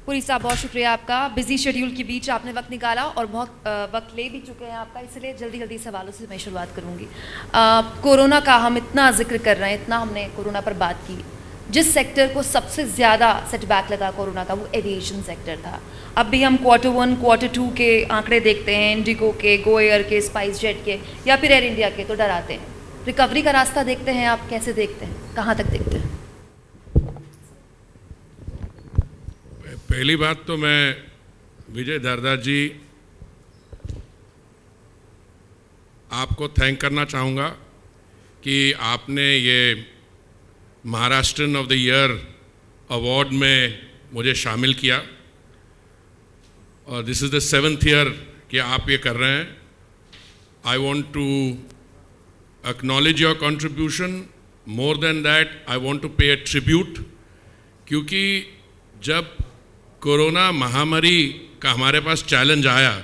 पुरी साहब, बहुत शुक्रिया आपका। बिजी शेड्यूल के बीच आपने वक्त निकाला और बहुत वक्त ले भी चुके हैं आपका, इसलिए जल्दी जल्दी सवालों से मैं शुरुआत करूंगी। कोरोना का हम इतना जिक्र कर रहे हैं, इतना हमने कोरोना पर बात की। जिस सेक्टर को सबसे ज़्यादा सेटबैक लगा कोरोना का, वो एविएशन सेक्टर था। अब भी हम Q1 Q2 के आंकड़े देखते हैं, इंडिगो के, गो एयर के, स्पाइस जेट के या फिर एयर इंडिया के, तो डराते हैं। रिकवरी का रास्ता देखते हैं आप, कैसे देखते हैं, कहाँ तक देखते हैं? पहली बात तो मैं विजय धरदार जी आपको थैंक करना चाहूँगा कि आपने ये Maharashtrian of the year award में मुझे शामिल किया, और this is the 7th year कि आप ये कर रहे हैं। I want to acknowledge your contribution. More than that, I want to pay a tribute, क्योंकि जब कोरोना महामारी का हमारे पास चैलेंज आया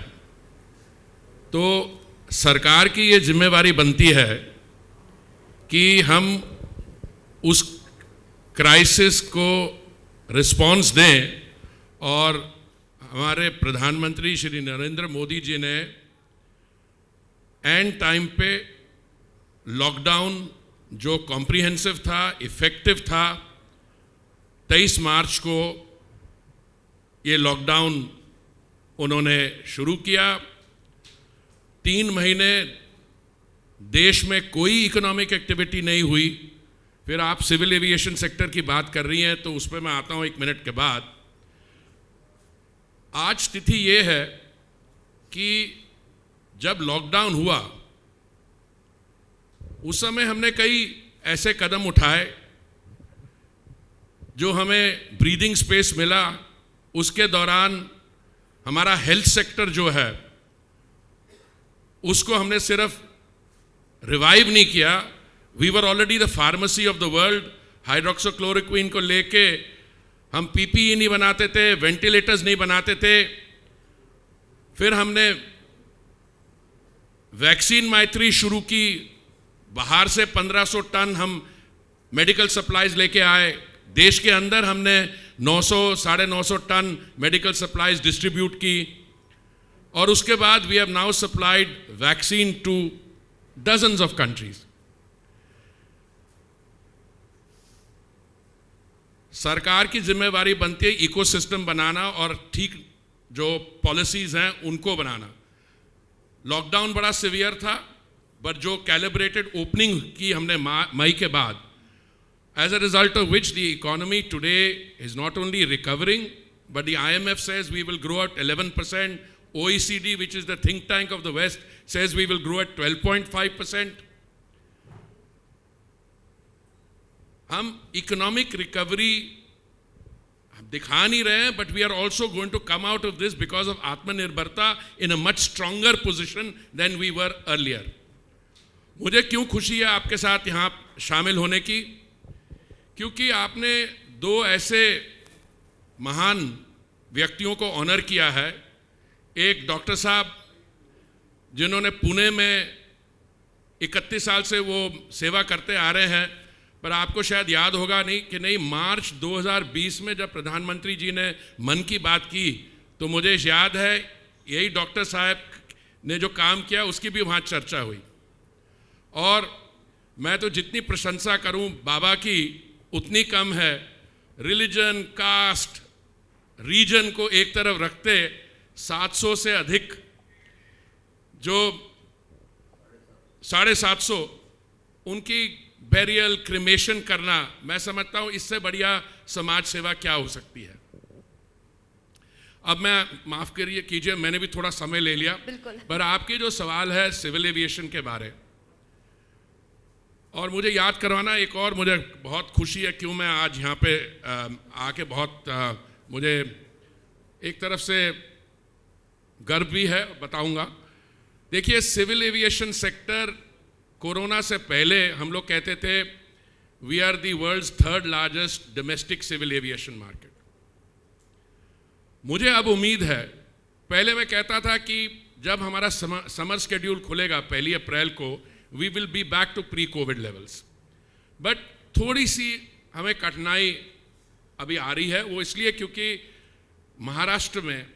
तो सरकार की ये जिम्मेवारी बनती है कि हम उस क्राइसिस को रिस्पॉन्स दें, और हमारे प्रधानमंत्री श्री नरेंद्र मोदी जी ने एंड टाइम पे लॉकडाउन जो कॉम्प्रिहेंसिव था, इफ़ेक्टिव था, 23 मार्च को ये लॉकडाउन उन्होंने शुरू किया। 3 महीने देश में कोई इकोनॉमिक एक्टिविटी नहीं हुई। फिर आप सिविल एविएशन सेक्टर की बात कर रही हैं, तो उस पर मैं आता हूं 1 मिनट के बाद। आज स्थिति ये है कि जब लॉकडाउन हुआ उस समय हमने कई ऐसे कदम उठाए जो हमें ब्रीदिंग स्पेस मिला। उसके दौरान हमारा हेल्थ सेक्टर जो है उसको हमने सिर्फ रिवाइव नहीं किया, we were already the pharmacy of the world. Hydroxychloroquine को लेके हम पीपीई नहीं बनाते थे, वेंटिलेटर्स नहीं बनाते थे। फिर हमने वैक्सीन मैत्री शुरू की, बाहर से 1500 टन हम मेडिकल सप्लाईज लेके आए। देश के अंदर हमने 900-950 टन मेडिकल सप्लाईज डिस्ट्रीब्यूट की, और उसके बाद we have now supplied vaccine to dozens of countries. सरकार की जिम्मेवारी बनती है इकोसिस्टम बनाना और ठीक जो पॉलिसीज हैं उनको बनाना। लॉकडाउन बड़ा सिवियर था, बट जो कैलिब्रेटेड ओपनिंग की हमने मई के बाद, as a result of which the economy today is not only recovering, but the IMF says we will grow at 11%. OECD, which is the think tank of the West, says we will grow at 12.5%. हम economic recovery दिखा नहीं रहे हैं, but we are also going to come out of this because of आत्मनिर्भरता in a much stronger position than we were earlier. मुझे क्यों खुशी है आपके साथ यहाँ शामिल होने की? क्योंकि आपने 2 ऐसे महान व्यक्तियों को ऑनर किया है। एक डॉक्टर साहब जिन्होंने पुणे में 31 साल से वो सेवा करते आ रहे हैं, पर आपको शायद याद होगा नहीं मार्च 2020 में जब प्रधानमंत्री जी ने मन की बात की, तो मुझे याद है यही डॉक्टर साहब ने जो काम किया उसकी भी वहाँ चर्चा हुई। और मैं तो जितनी प्रशंसा करूँ बाबा की उतनी कम है। रिलीजन, कास्ट, रीजन को एक तरफ रखते 700 से अधिक, जो 750 उनकी बेरियल क्रिमेशन करना, मैं समझता हूं इससे बढ़िया समाज सेवा क्या हो सकती है। अब मैं माफ कीजिए मैंने भी थोड़ा समय ले लिया, पर आपके जो सवाल है सिविल एविएशन के बारे, और मुझे याद करवाना एक और, मुझे बहुत खुशी है क्यों मैं आज यहाँ पे आके बहुत मुझे एक तरफ से गर्व भी है, बताऊंगा। देखिए, सिविल एविएशन सेक्टर कोरोना से पहले हम लोग कहते थे we are the world's 3rd largest domestic civil aviation market. मुझे अब उम्मीद है, पहले मैं कहता था कि जब हमारा समर शेड्यूल खुलेगा 1 अप्रैल को, we will be back to pre covid levels, but थोड़ी सी हमें कठिनाई अभी आ रही है। वो इसलिए क्योंकि महाराष्ट्र में,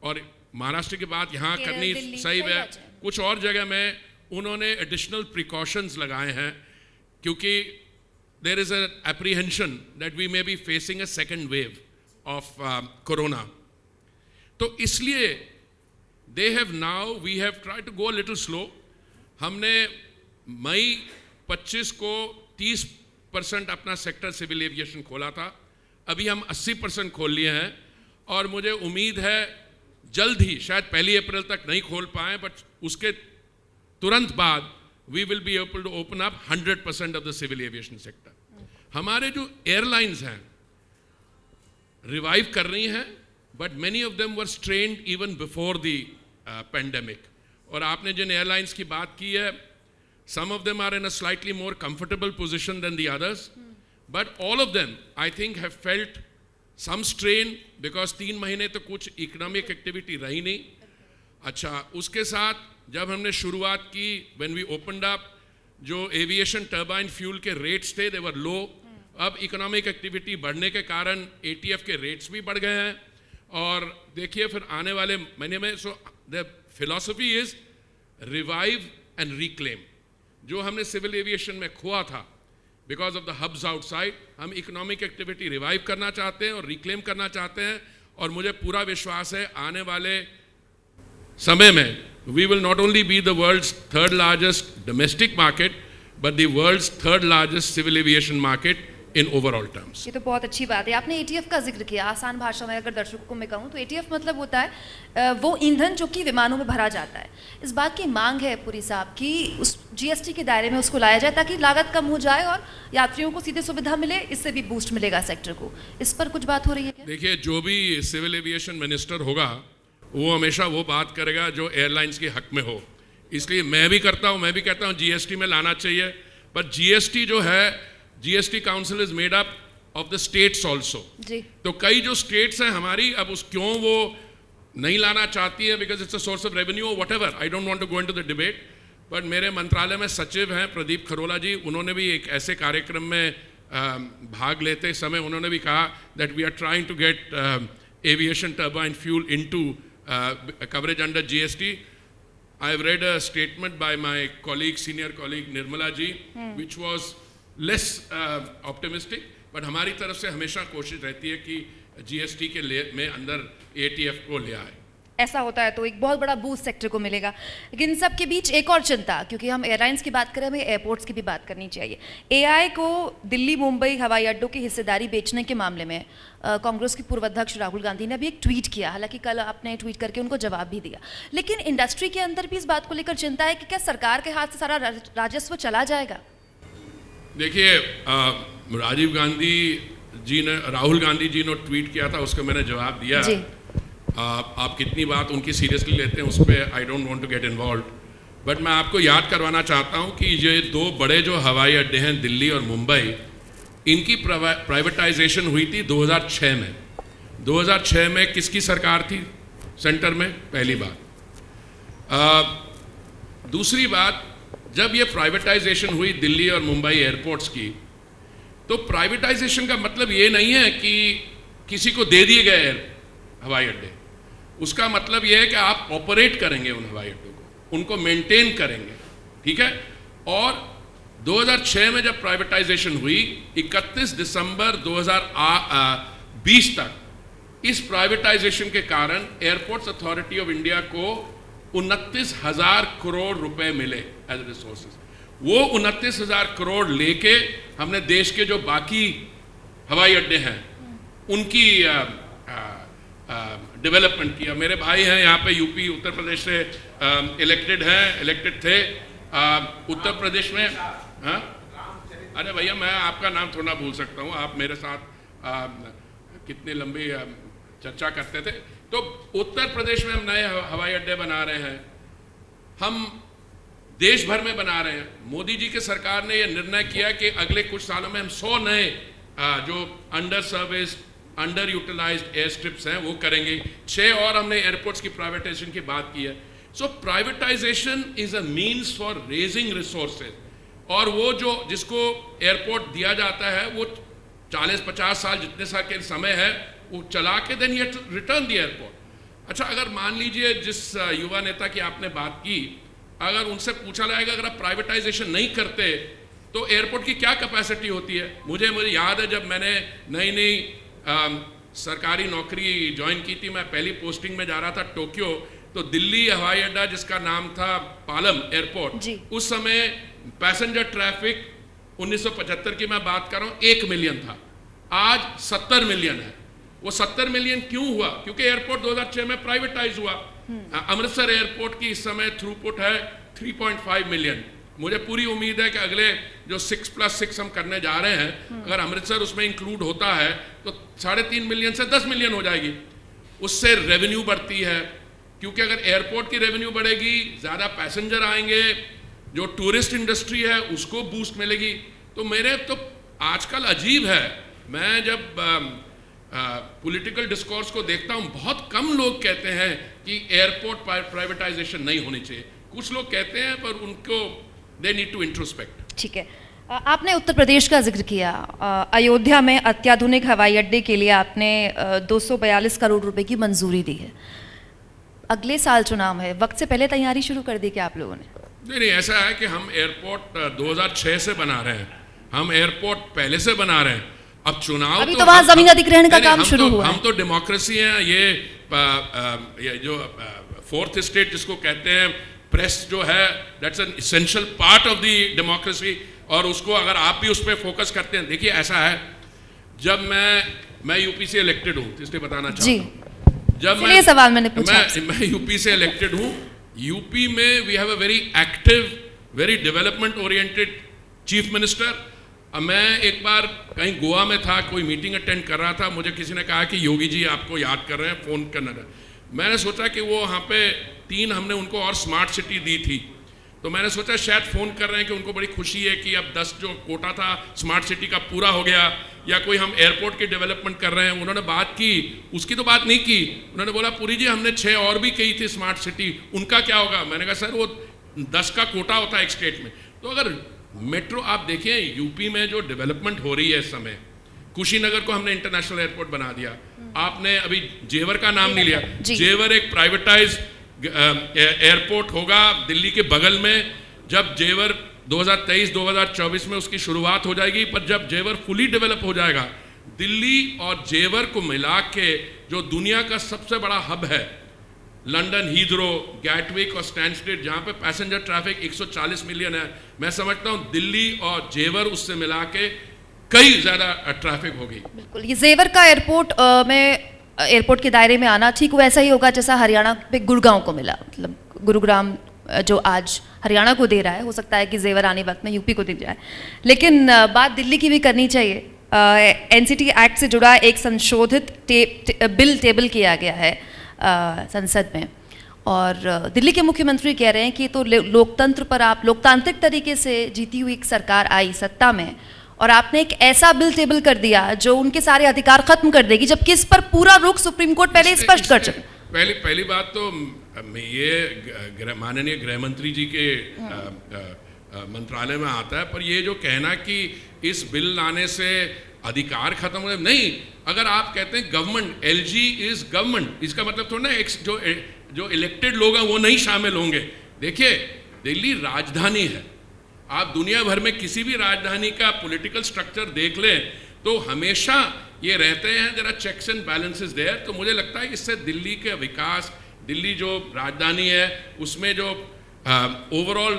और महाराष्ट्र की बात यहाँ केरल, करनी दिल्ली, सही सही है, बात है। कुछ और जगह में उन्होंने एडिशनल प्रिकॉशंस लगाए हैं, क्योंकि there is an apprehension that we may be facing a second wave of corona. तो इसलिए they have now, we have try to go little slow. हमने मई 25 को 30% अपना सेक्टर सिविल एविएशन खोला था, अभी हम 80% खोल लिए हैं, और मुझे उम्मीद है जल्द ही, शायद 1 अप्रैल तक नहीं खोल पाए, बट उसके तुरंत बाद we will be able to open up 100% of the civil aviation sector. हमारे जो एयरलाइंस हैं रिवाइव कर रही हैं, but many of them were stranded even before the pandemic. और आपने जिन एयरलाइंस की बात की है, some of them are in a slightly more comfortable position than the others, but all of them I think have felt some strain because 3 महीने तो कुछ economic activity रही नहीं। अच्छा, उसके साथ जब हमने शुरुआत की, when we opened up, जो एविएशन टर्बाइन फ्यूल के रेट्स थे, they were low। अब इकोनॉमिक एक्टिविटी बढ़ने के कारण ATF के रेट्स भी बढ़ गए हैं, और देखिए फिर आने वाले महीने में, so the philosophy is revive and reclaim. जो हमने सिविल एविएशन में खोआ था because of the hubs outside, हम इकोनॉमिक एक्टिविटी रिवाइव करना चाहते हैं और रिक्लेम करना चाहते हैं, और मुझे पूरा विश्वास है आने वाले समय में we will not only be the world's 3rd largest domestic market, but the world's 3rd largest civil aviation market in overall terms. ये तो बहुत अच्छी बात है। आपने ATF का जिक्र किया, आसान भाषा में अगर दर्शकों को मैं कहूँ तो ATF मतलब होता है वो ईंधन जो कि विमानों में भरा जाता है। इस बात की मांग है पुरी साहब कि उस GST के दायरे में उसको लाया जाए ताकि लागत कम हो जाए और यात्रियों को सीधे सुविधा मिले, इससे भी बूस्ट मिलेगा सेक्टर को। इस पर कुछ बात हो रही है क्या? देखिए, जो भी सिविल एविएशन मिनिस्टर होगा वो हमेशा वो बात करेगा जो एयरलाइंस के हक में हो, इसलिए मैं भी करता हूँ, मैं भी कहता हूँ GST में लाना चाहिए, पर GST जो है, GST council is made up of the states also. तो कई जो स्टेट्स हैं हमारी, अब उस क्यों वो नहीं लाना चाहती है, because it's a source of revenue और whatever, I don't want to go into the debate. But मेरे मंत्रालय में सचिव हैं प्रदीप खरोला जी, उन्होंने भी एक ऐसे कार्यक्रम में भाग लेते समय उन्होंने भी कहा that we are trying to get aviation turbine fuel into coverage under GST। I have read a statement by my colleague, senior colleague Nirmala ji, which was less optimistic, but हमारी तरफ से हमेशा कोशिश रहती है कि GST के में अंदर ATF को ले आए। ऐसा होता है तो एक बहुत बड़ा बूस्ट सेक्टर को मिलेगा। लेकिन इन सब के बीच एक और चिंता, क्योंकि हम एयरलाइंस की बात करें, हमें एयरपोर्ट्स की भी बात करनी चाहिए। AI को दिल्ली मुंबई हवाई अड्डों की हिस्सेदारी बेचने के मामले में कांग्रेस के पूर्व अध्यक्ष राहुल गांधी ने भी एक ट्वीट किया, हालांकि कल आपने ट्वीट करके उनको जवाब भी दिया, लेकिन इंडस्ट्री के अंदर भी इस बात को लेकर चिंता है कि क्या सरकार के हाथ से सारा राजस्व चला जाएगा? देखिए, राजीव गांधी जी ने, राहुल गांधी जी ने ट्वीट किया था, उसका मैंने जवाब दिया। आप कितनी बात उनकी सीरियसली लेते हैं उस पर I don't want to get involve, but मैं आपको याद करवाना चाहता हूं कि ये 2 बड़े जो हवाई अड्डे हैं दिल्ली और मुंबई, इनकी प्राइवेटाइजेशन हुई थी 2006 में। 2006 में किसकी सरकार थी सेंटर में? पहली बात। दूसरी बात, जब ये प्राइवेटाइजेशन हुई दिल्ली और मुंबई एयरपोर्ट्स की, तो प्राइवेटाइजेशन का मतलब ये नहीं है कि किसी को दे दिए गए हवाई अड्डे, उसका मतलब ये है कि आप ऑपरेट करेंगे उन हवाई अड्डों को, उनको मेंटेन करेंगे, ठीक है। और 2006 में जब प्राइवेटाइजेशन हुई, 31 दिसंबर 2020 तक इस प्राइवेटाइजेशन के कारण एयरपोर्ट्स अथॉरिटी ऑफ इंडिया को 29,000 करोड़ रुपए मिले एज रिसोर्सेज। वो 29,000 करोड़ लेके हमने देश के जो बाकी हवाई अड्डे हैं उनकी डेवलपमेंट किया। मेरे भाई हैं यहाँ पे यूपी उत्तर प्रदेश से इलेक्टेड थे उत्तर प्रदेश में। हाँ, अरे भैया, मैं आपका नाम थोड़ा भूल सकता हूँ, आप मेरे साथ कितनी लंबी चर्चा करते थे। तो उत्तर प्रदेश में हम नए हवाई अड्डे बना रहे हैं, हम देश भर में बना रहे हैं। मोदी जी की सरकार ने यह निर्णय किया कि अगले कुछ सालों में हम 100 नए जो under service under utilized air strips हैं वो करेंगे। 6 और हमने एयरपोर्ट्स की प्राइवेटाइजेशन की बात की है। So privatisation is a means for raising resources, और वो जो जिसको एयरपोर्ट दिया जाता है वो 40-50 साल जितने साल के समय है वो चला के then he return the airport. अच्छा, अगर मान लीजिए जिस युवा नेता की आपने बात की, अगर उनसे पूछा जाएगा अगर आप प्राइवेटाइजेशन नहीं करते तो एयरपोर्ट की क्या कैपेसिटी होती है? मुझे याद है जब मैंने नई सरकारी नौकरी ज्वाइन की थी, मैं पहली पोस्टिंग में जा रहा था टोक्यो, तो दिल्ली हवाई अड्डा जिसका नाम था पालम एयरपोर्ट, उस समय पैसेंजर ट्रैफिक 1975 की मैं बात कर रहा हूँ 1 मिलियन था, आज 70 मिलियन है। वो 70 मिलियन क्यों हुआ? क्योंकि एयरपोर्ट 2006 में प्राइवेटाइज हुआ। अमृतसर एयरपोर्ट की इस समय थ्रूपुट है 3.5 मिलियन। मुझे पूरी उम्मीद है कि अगले जो 6+6 हम करने जा रहे हैं, अगर अमृतसर उसमें इंक्लूड होता है तो 3.5 मिलियन से 10 मिलियन हो जाएगी। उससे रेवेन्यू बढ़ती है, क्योंकि अगर एयरपोर्ट की रेवेन्यू बढ़ेगी, ज़्यादा पैसेंजर आएंगे, जो टूरिस्ट इंडस्ट्री है उसको बूस्ट मिलेगी। तो मेरे तो आजकल अजीब है, मैं जब पॉलिटिकल डिस्कोर्स को देखता हूँ, बहुत कम लोग कहते हैं कि एयरपोर्ट प्राइवेटाइजेशन नहीं होनी चाहिए। कुछ लोग कहते हैं पर उनको दे नीड टू इंट्रोस्पेक्ट। ठीक है, आपने उत्तर प्रदेश का जिक्र किया। अयोध्या में अत्याधुनिक हवाई अड्डे के लिए आपने 242 करोड़ रुपए की मंजूरी दी है। अगले साल चुनाव है, वक्त से पहले तैयारी शुरू कर दी क्या आप लोगों ने? नहीं, ऐसा है कि हम एयरपोर्ट 2006 से बना रहे हैं, हम एयरपोर्ट पहले से बना रहे हैं। अब चुनाव अभी तो वहां जमीन अधिग्रहण का काम शुरू हुआ है। हम तो डेमोक्रेसी है, ये जो फोर्थ स्टेट जिसको कहते हैं, प्रेस जो है that's an essential part of the democracy, और उसको अगर आप भी उस पर फोकस करते हैं। देखिए ऐसा है, जब मैं यूपी से इलेक्टेड हूँ, तो इसलिए बताना चाहता हूँ, जब मैं यूपी से इलेक्टेड हूँ, यूपी में we have a very active, very development oriented chief minister. मैं एक बार कहीं गोवा में था, कोई मीटिंग अटेंड कर रहा था, मुझे किसी ने कहा कि योगी जी आपको याद कर रहे हैं, फ़ोन करना था। मैंने सोचा कि वो वहाँ पे 3 हमने उनको और स्मार्ट सिटी दी थी, तो मैंने सोचा शायद फ़ोन कर रहे हैं कि उनको बड़ी खुशी है कि अब 10 जो कोटा था स्मार्ट सिटी का पूरा हो गया, या कोई हम एयरपोर्ट की डेवलपमेंट कर रहे हैं। उन्होंने बात की, उसकी तो बात नहीं की, उन्होंने बोला पुरी जी हमने 6 और भी कही थी स्मार्ट सिटी, उनका क्या होगा? मैंने कहा सर वो 10 का कोटा होता है एक स्टेट में। तो अगर मेट्रो आप देखिए यूपी में जो डेवलपमेंट हो रही है इस समय, कुशीनगर को हमने इंटरनेशनल एयरपोर्ट बना दिया। आपने अभी जेवर का नाम नहीं लिया, जेवर एक प्राइवेटाइज एयरपोर्ट होगा दिल्ली के बगल में। जब जेवर 2023-2024 में उसकी शुरुआत हो जाएगी, पर जब जेवर फुली डेवलप हो जाएगा, दिल्ली और जेवर को मिला के जो दुनिया का सबसे बड़ा हब है, लंदन हीथ्रो, गैटविक और स्टैनस्टेड, जहाँ पे पैसेंजर ट्रैफिक 140 मिलियन है, मैं समझता हूँ दिल्ली और जेवर उससे मिला के कई ज़्यादा ट्रैफिक होगी। बिल्कुल, ये जेवर का एयरपोर्ट में एयरपोर्ट के दायरे में आना ठीक वैसा ही होगा जैसा हरियाणा पे गुड़गांव को मिला। मतलब गुरुग्राम जो आज हरियाणा को दे रहा है, हो सकता है कि जेवर आने वक्त में यूपी को दे जाए। लेकिन बात दिल्ली की भी करनी चाहिए। एनसीटी एक्ट से जुड़ा एक संशोधित बिल टेबल किया गया है संसद में, और दिल्ली के मुख्यमंत्री कह रहे हैं कि तो लोकतंत्र पर आप लोकतांत्रिक तरीके से जीती हुई एक सरकार आई सत्ता में, और आपने एक ऐसा बिल टेबल कर दिया जो उनके सारे अधिकार खत्म कर देगी, जबकि इस पर पूरा रुख सुप्रीम कोर्ट पहले स्पष्ट कर चुका। पहली बात तो ये माननीय गृह मंत्री जी के मंत्रालय में आता है, पर ये जो कहना कि इस बिल लाने से अधिकार खत्म हो, नहीं। अगर आप कहते हैं गवर्नमेंट, एलजी इज गवर्नमेंट, इसका मतलब थोड़ा ना जो इलेक्टेड लोग हैं वो नहीं शामिल होंगे। देखिए दिल्ली राजधानी है, आप दुनिया भर में किसी भी राजधानी का पॉलिटिकल स्ट्रक्चर देख लें तो हमेशा ये रहते हैं जरा चेक्स एंड बैलेंसेस देयर। तो मुझे लगता है इससे दिल्ली के विकास, दिल्ली जो राजधानी है उसमें जो ओवरऑल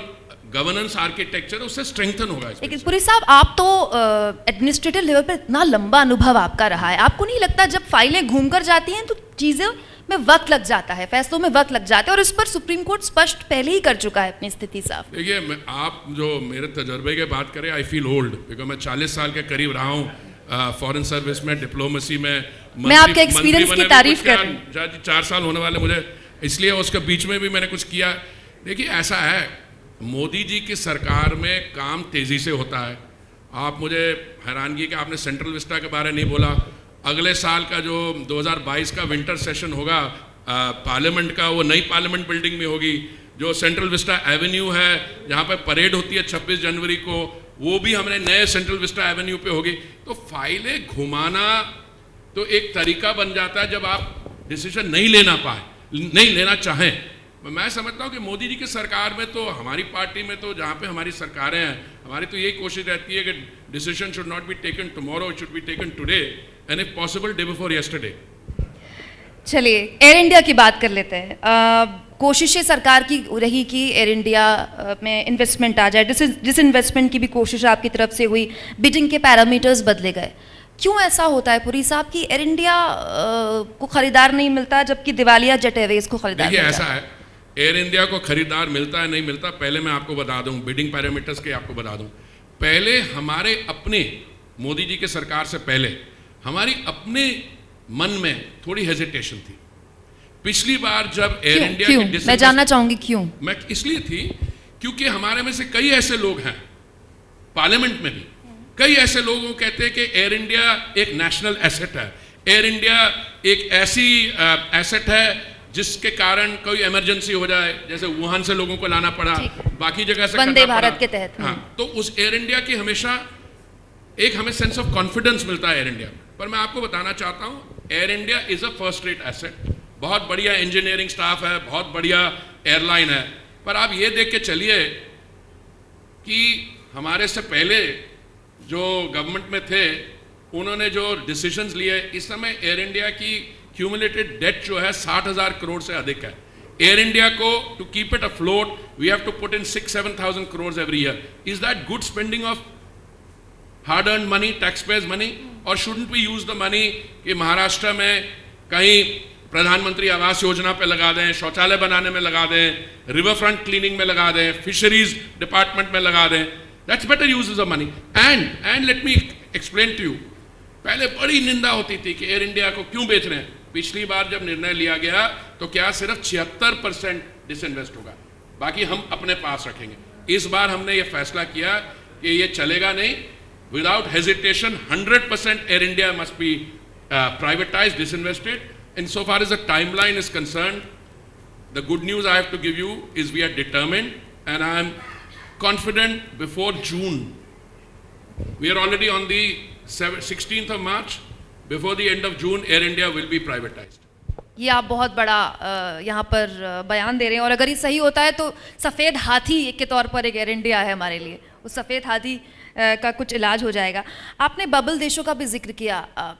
गवर्नेंस आर्किटेक्चर उससे स्ट्रेंथन होगा। लेकिन पुरी साहब, आप तो एडमिनिस्ट्रेटिव लेवल पर इतना लंबा अनुभव आपका रहा है, आपको नहीं लगता जब फाइलें घूम कर जाती हैं तो चीज़ें में वक्त लग जाता है, फैसलों में वक्त लग जाता है, और इस पर सुप्रीम कोर्ट स्पष्ट पहले ही कर चुका है अपनी स्थिति साफ। देखिए आप जो मेरे तजर्बे की बात करें, आई फील ओल्ड, बिकॉज मैं 40 साल के करीब रहा हूँ फॉरेन सर्विस में, डिप्लोमेसी में। मैं आपके एक्सपीरियंस की तारीफ कर रही हूँ। 4 साल होने वाले मुझे, इसलिए उसके बीच में भी मैंने कुछ किया। देखिए ऐसा है, मोदी जी की सरकार में काम तेज़ी से होता है। आप मुझे हैरानगी कि आपने सेंट्रल विस्टा के बारे नहीं बोला। अगले साल का जो 2022 का विंटर सेशन होगा पार्लियामेंट का, वो नई पार्लियामेंट बिल्डिंग में होगी। जो सेंट्रल विस्टा एवेन्यू है जहाँ पे परेड होती है 26 जनवरी को, वो भी हमने नए सेंट्रल विस्टा एवेन्यू पे होगी। तो फाइलें घुमाना तो एक तरीका बन जाता है जब आप डिसीजन नहीं लेना चाहें। मैं समझता हूँ कि मोदी जी की सरकार में तो, हमारी पार्टी में तो, जहाँ पे हमारी सरकारें हैं, हमारी तो यही कोशिश रहती है कि decision should not be taken tomorrow, it should be taken today and if possible day before yesterday. चलिए एयर इंडिया की बात कर लेते हैं। कोशिशें सरकार की रही कि एयर इंडिया में इन्वेस्टमेंट आ जाए, डिस इन्वेस्टमेंट की भी कोशिश आपकी तरफ से हुई, बिडिंग के पैरामीटर्स बदले गए। क्यों ऐसा होता है पुरी साहब कि एयर इंडिया को खरीदार नहीं मिलता जबकि दिवालिया जेट एयरवेज को खरीदार देखिए मिलता ऐसा है, एयर इंडिया को खरीदार मिलता है नहीं मिलता, पहले मैं आपको बता दूं, बिडिंग पैरामीटर्स के आपको बता दूं। पहले हमारे अपने, मोदी जी के सरकार से पहले हमारी अपने मन में थोड़ी हेजिटेशन थी। पिछली बार जब एयर इंडिया की मैं जानना चाहूंगी क्यों। मैं इसलिए थी क्योंकि हमारे में से कई ऐसे लोग हैं, पार्लियामेंट में भी कई ऐसे लोग कहते हैं कि एयर इंडिया एक नेशनल एसेट है, एयर इंडिया एक ऐसी एसेट है जिसके कारण कोई इमरजेंसी हो जाए, जैसे वुहान से लोगों को लाना पड़ा, बाकी जगह से वंदे भारत के तहत। हाँ, तो उस एयर इंडिया की हमेशा एक हमें सेंस ऑफ कॉन्फिडेंस मिलता है एयर इंडिया में। पर मैं आपको बताना चाहता हूँ, air India is a first rate asset, बहुत बढ़िया इंजीनियरिंग स्टाफ है, बहुत बढ़िया एयरलाइन है। पर आप ये देख के चलिए कि हमारे से पहले जो गवर्नमेंट में थे उन्होंने जो डिसीजंस लिए, इस समय एयर इंडिया की क्यूमुलेटेड डेट जो है 60,000 करोड़ से अधिक है। एयर इंडिया को to keep it afloat we have to put in 6-7,000 crore every year. Is that good spending of hard earn money, tax payers money? और shouldn't we use the money कि महाराष्ट्र में कहीं प्रधानमंत्री आवास योजना पे लगा दें, शौचालय बनाने में लगा दें, रिवर फ्रंट क्लीनिंग में लगा दें, फिशरीज डिपार्टमेंट में लगा दें? That's better uses of money. And let me explain to you, पहले बड़ी निंदा होती थी कि एयर इंडिया को क्यों बेच रहे हैं। पिछली बार जब निर्णय लिया गया तो क्या सिर्फ 76% डिसइन्वेस्ट होगा, बाकी हम अपने पास रखेंगे। इस बार हमने ये फैसला किया कि ये चलेगा नहीं, without hesitation 100% Air India must be privatised, disinvested. And so far as the timeline is concerned, the good news I have to give you is we are determined, and I am confident before June. We are already on the 16th of March. Before the end of June, Air India will be privatized. ये आप बहुत बड़ा यहाँ पर बयान दे रहे हैं, और अगर ये सही होता है तो सफ़ेद हाथी के तौर पर एक एयर इंडिया है हमारे लिए। उस सफ़ेद हाथी का कुछ इलाज हो जाएगा। आपने बबल देशों का भी जिक्र किया।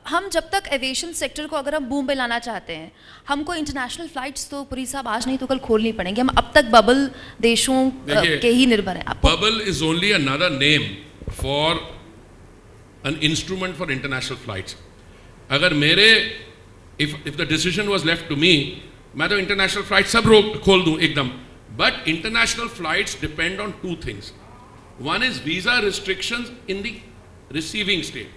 हम जब तक एविएशन सेक्टर को अगर हम बूम में लाना चाहते हैं, हमको इंटरनेशनल फ्लाइट्स तो पुरी साहब आज नहीं तो कल खोलनी पड़ेंगी। हम अब तक बबल देशों के ही निर्भर हैं। Bubble is only another name for an instrument for international flights. अगर मेरे if the decision was left to me, मैं तो इंटरनेशनल फ्लाइट सब खोल दूं एकदम। But international flights depend on two things. One is visa restrictions in the receiving state.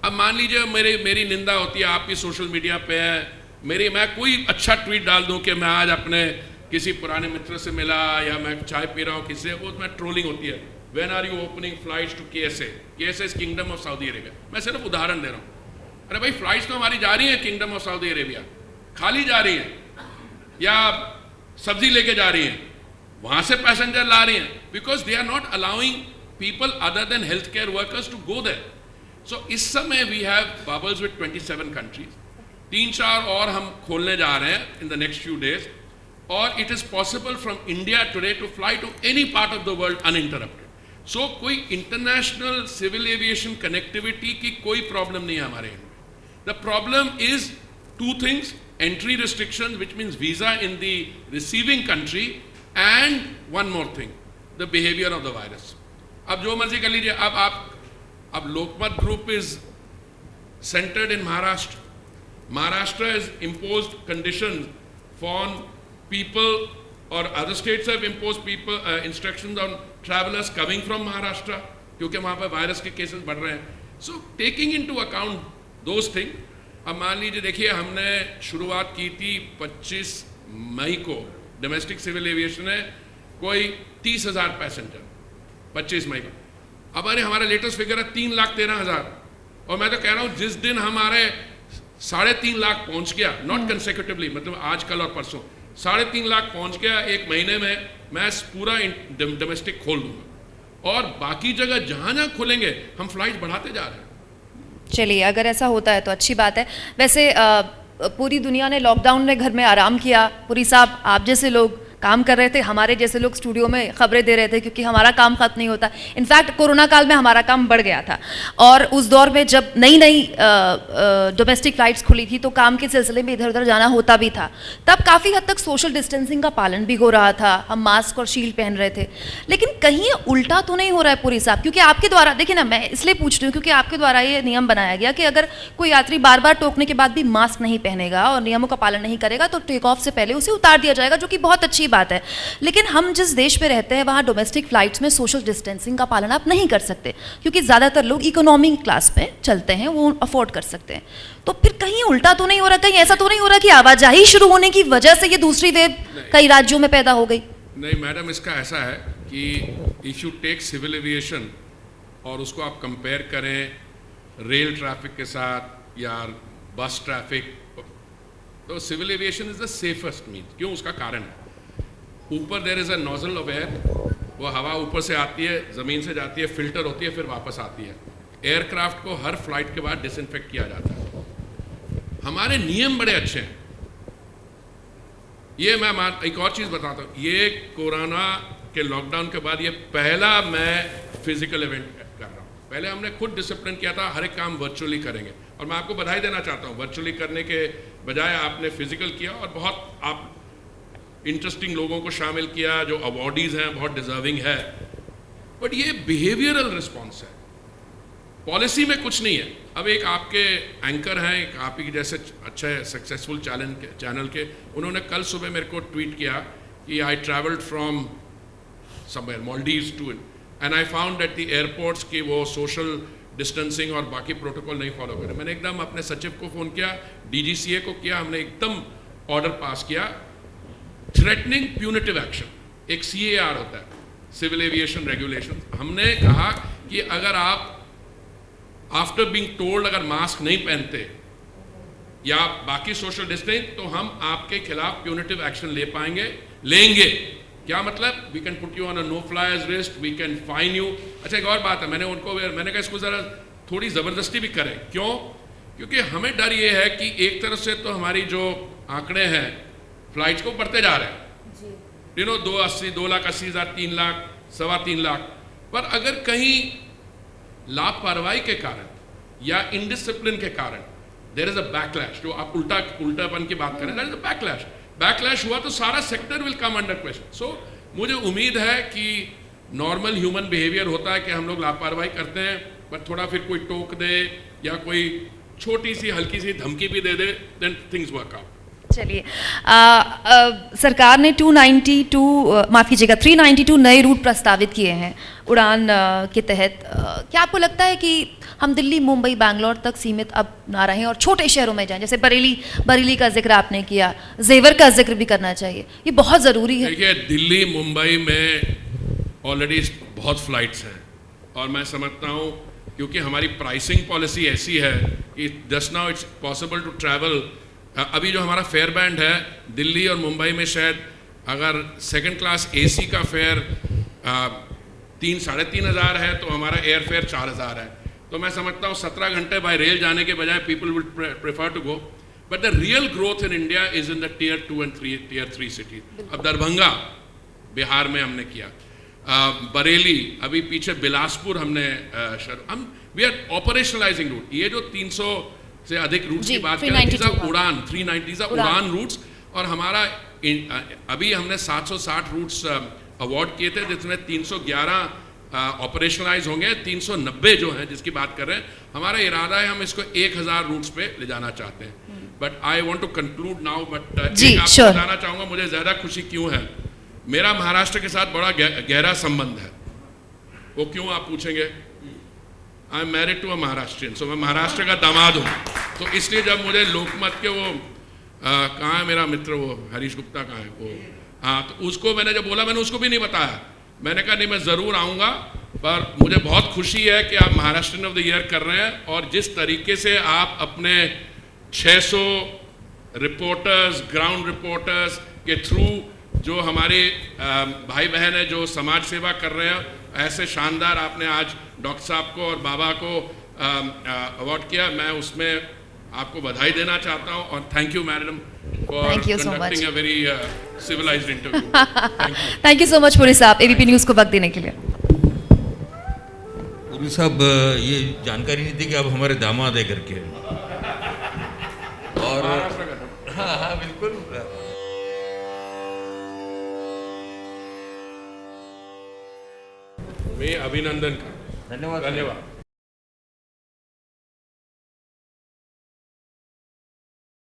अब मान लीजिए मेरी निंदा होती है, आपकी सोशल मीडिया पे है, मैं कोई अच्छा ट्वीट डाल दूं कि मैं आज अपने किसी पुराने मित्र से मिला या मैं चाय पी रहा हूँ किसी से, वो मैं ट्रोलिंग होती है। When are you opening flights to KSA? KSA is Kingdom of Saudi Arabia. मैं सिर्फ उदाहरण दे रहा हूँ। अरे भाई फ्लाइट्स तो हमारी जा रही हैं किंगडम ऑफ सऊदी अरेबिया, खाली जा रही हैं या सब्जी लेके जा रही हैं, वहां से पैसेंजर ला रही हैं, because they are not allowing people other than health care workers to go there. So इस समय we have bubbles with 27 countries, 3-4 और हम खोलने जा रहे हैं in the next few days, और it is possible from India today to fly to any part of the world uninterrupted. So कोई इंटरनेशनल सिविल एविएशन कनेक्टिविटी की कोई प्रॉब्लम नहीं है हमारे India. The problem is two things, entry restriction which means visa in the receiving country, and one more thing, the behavior of the virus. अब जो मर्जी कर लीजिए, अब लोकमत group is centered in Maharashtra. Maharashtra has imposed conditions for people, or other states have imposed instructions on travelers coming from Maharashtra, क्योंकि वहाँ पर virus के केसेस बढ़ रहे हैं. So taking into account those things, अब मान लीजिए देखिए हमने शुरुआत की थी 25 मई को, डोमेस्टिक सिविल एविएशन है, कोई 30,000 पैसेंजर 25 मई को। अब हमारा लेटेस्ट फिगर है 3,13,000, और मैं तो कह रहा हूँ जिस दिन हमारे 3.5 लाख पहुँच गया, नॉट कंसेक्यूटिवली, मतलब आज कल और परसों 3.5 लाख पहुँच गया एक महीने में, मैं पूरा डोमेस्टिक खोल दूंगा, और बाकी जगह जहाँ जहाँ खुलेंगे हम फ्लाइट बढ़ाते जा रहे हैं। चलिए, अगर ऐसा होता है तो अच्छी बात है। वैसे पूरी दुनिया ने लॉकडाउन में घर में आराम किया। पुरी साहब, आप जैसे लोग काम कर रहे थे, हमारे जैसे लोग स्टूडियो में खबरें दे रहे थे, क्योंकि हमारा काम खत्म नहीं होता। इनफैक्ट कोरोना काल में हमारा काम बढ़ गया था, और उस दौर में जब नई नई डोमेस्टिक फ्लाइट्स खुली थी तो काम के सिलसिले में इधर उधर जाना होता भी था। तब काफ़ी हद तक सोशल डिस्टेंसिंग का पालन भी हो रहा था, हम मास्क और शील्ड पहन रहे थे। लेकिन कहीं उल्टा तो नहीं हो रहा है पुरी साहब? क्योंकि आपके द्वारा, देखिए ना, मैं इसलिए पूछ रही हूँ क्योंकि आपके द्वारा ये नियम बनाया गया कि अगर कोई यात्री बार बार टोकने के बाद भी मास्क नहीं पहनेगा और नियमों का पालन नहीं करेगा तो टेक ऑफ से पहले उसे उतार दिया जाएगा, जो कि बहुत अच्छी बात है। लेकिन हम जिस देश में रहते हैं वहाँ डोमेस्टिक फ्लाइट्स में सोशल डिस्टेंसिंग का पालन आप नहीं कर सकते, क्योंकि ज़्यादातर लोग इकोनॉमी क्लास में चलते हैं, वो अफोर्ड कर सकते हैं। तो फिर कहीं उल्टा तो नहीं हो रहा, कहीं ऐसा तो नहीं हो रहा कि आवाजाही शुरू होने की वजह से ये दूसरी वेव कई राज्यों में पैदा हो गई? नहीं मैडम, इसका ऐसा है कि if you take civil aviation और उसको आप कंपेयर करें रेल ट्रैफिक के साथ या बस ट्रैफिक, तो civil aviation is the safest means. क्यों? उसका कारण है, ऊपर there is a nozzle of air, वो हवा ऊपर से आती है, ज़मीन से जाती है, फिल्टर होती है, फिर वापस आती है। एयरक्राफ्ट को हर फ्लाइट के बाद डिसइंफेक्ट किया जाता है। हमारे नियम बड़े अच्छे हैं। ये मैं एक और चीज़ बताता हूँ, ये कोरोना के लॉकडाउन के बाद ये पहला मैं फिजिकल इवेंट कर रहा हूँ। पहले हमने खुद डिसिप्लिन किया था, हर एक काम वर्चुअली करेंगे, और मैं आपको बधाई देना चाहता हूँ, वर्चुअली करने के बजाय आपने फिजिकल किया और बहुत आप इंटरेस्टिंग लोगों को शामिल किया जो अवॉर्डीज हैं, बहुत डिजर्विंग है। बट ये बिहेवियरल रिस्पॉन्स है, पॉलिसी में कुछ नहीं है। अब एक आपके एंकर हैं, एक आप ही जैसे अच्छे सक्सेसफुल चैनल के, उन्होंने कल सुबह मेरे को ट्वीट किया कि I travelled from somewhere Maldives to, and I found that the airports की वो सोशल डिस्टेंसिंग और बाकी प्रोटोकॉल नहीं फॉलो करे। मैंने एकदम अपने सचिव को फ़ोन किया, DGCA को किया, हमने एकदम ऑर्डर पास किया, थ्रेटनिंग प्यूनिटिव एक्शन, एक CAR होता है, सिविल एविएशन रेगुलेशन। हमने कहा कि अगर आप आफ्टर बीइंग टोल्ड अगर मास्क नहीं पहनते या बाकी सोशल डिस्टेंस, तो हम आपके खिलाफ प्यूनिटिव एक्शन लेंगे। क्या मतलब? We can put you on a no flies list, we can fine you. अच्छा, एक और बात है, मैंने कहा इसको ज़रा थोड़ी ज़बरदस्ती भी करें। क्यों? क्योंकि हमें डर ये है कि एक तरफ से तो हमारी जो आंकड़े हैं फ्लाइट्स को बढ़ते जा रहे हैं, 2,80,000, 3 लाख, 3.25 लाख, पर अगर कहीं लापरवाही के कारण या इनडिसिप्लिन के कारण देयर इज अ बैकलैश, जो आप उल्टापन की बात करें, देयर इज अ बैकलैश हुआ तो सारा sector will come under question. So मुझे उम्मीद है कि नॉर्मल ह्यूमन बिहेवियर होता है कि हम लोग लापरवाही करते हैं, बट थोड़ा फिर कोई टोक दे या कोई छोटी सी हल्की सी धमकी भी दे दे, देन थिंग्स वर्क आउट। चलिए, सरकार ने 392 नए रूट प्रस्तावित किए हैं उड़ान के तहत। क्या आपको लगता है कि हम दिल्ली, मुंबई, बैंगलोर तक सीमित अब ना रहें और छोटे शहरों में जाएं? जैसे बरेली का जिक्र आपने किया, जेवर का जिक्र भी करना चाहिए, ये बहुत ज़रूरी है। देखिए, दिल्ली मुंबई में ऑलरेडी बहुत फ्लाइट्स हैं, और मैं समझता हूँ क्योंकि हमारी प्राइसिंग पॉलिसी ऐसी है कि just now it's possible to travel. अभी जो हमारा फेयर बैंड है दिल्ली और मुंबई में, शायद अगर सेकंड क्लास AC का फेयर 3-3.5 हज़ार है तो हमारा एयर फेयर 4,000 है। तो मैं समझता हूँ 17 घंटे बाय रेल जाने के बजाय people will prefer to go. But the real growth in India is in the Tier 2 and Tier 3 cities. अब दरभंगा बिहार में हमने किया, बरेली, अभी पीछे बिलासपुर हमने वी आर ऑपरेशनलाइजिंग रूट। ये जो 300 से अधिक रूट्स की बात करें, 390 उड़ान रूट्स, और हमारा अभी हमने 760 रूट्स अवार्ड किए थे, जिसमें 311 ऑपरेशनलाइज होंगे, 390 जो हैं जिसकी बात कर रहे हैं। हमारा इरादा है हम इसको 1,000 रूट्स पे ले जाना चाहते हैं। But I want to conclude now, but आपको बताना चाहूँगा मुझे ज़्यादा खुशी क्यों है। मेरा महाराष्ट्र के साथ बड़ा गहरा संबंध है। वो क्यों, आप पूछेंगे? I am married to a Maharashtrian, so मैं महाराष्ट्र का दामाद हूँ। तो इसलिए जब मुझे लोकमत के वो कहाँ है मेरा मित्र, वो हरीश गुप्ता कहाँ है वो, हाँ, तो उसको मैंने जब बोला, मैंने उसको भी नहीं बताया। मैंने कहा नहीं, मैं ज़रूर आऊँगा, पर मुझे बहुत खुशी है कि आप महाराष्ट्रियन ऑफ द ईयर कर रहे हैं, और जिस तरीके से आप अपने 600 रिपोर्टर्स, ग्राउंड रिपोर्टर्स के थ्रू जो हमारे भाई बहन है जो समाज सेवा कर रहे हैं, ऐसे शानदार आपने आज डॉक्टर साहब को और बाबा को अवार्ड किया, मैं उसमें आपको बधाई देना चाहता हूँ और thank you madam for Thank you so conducting much. A very civilized interview. Thank you. Thank you so much Puri साहब एबीपी न्यूज़ को वक्त देने के लिए। पुरी साहब ये जानकारी नहीं थी कि आप हमारे दामाद है करके। और हाँ हाँ बिल्कुल। मैं अभिनंदन कर धन्यवाद। धन्यवाद।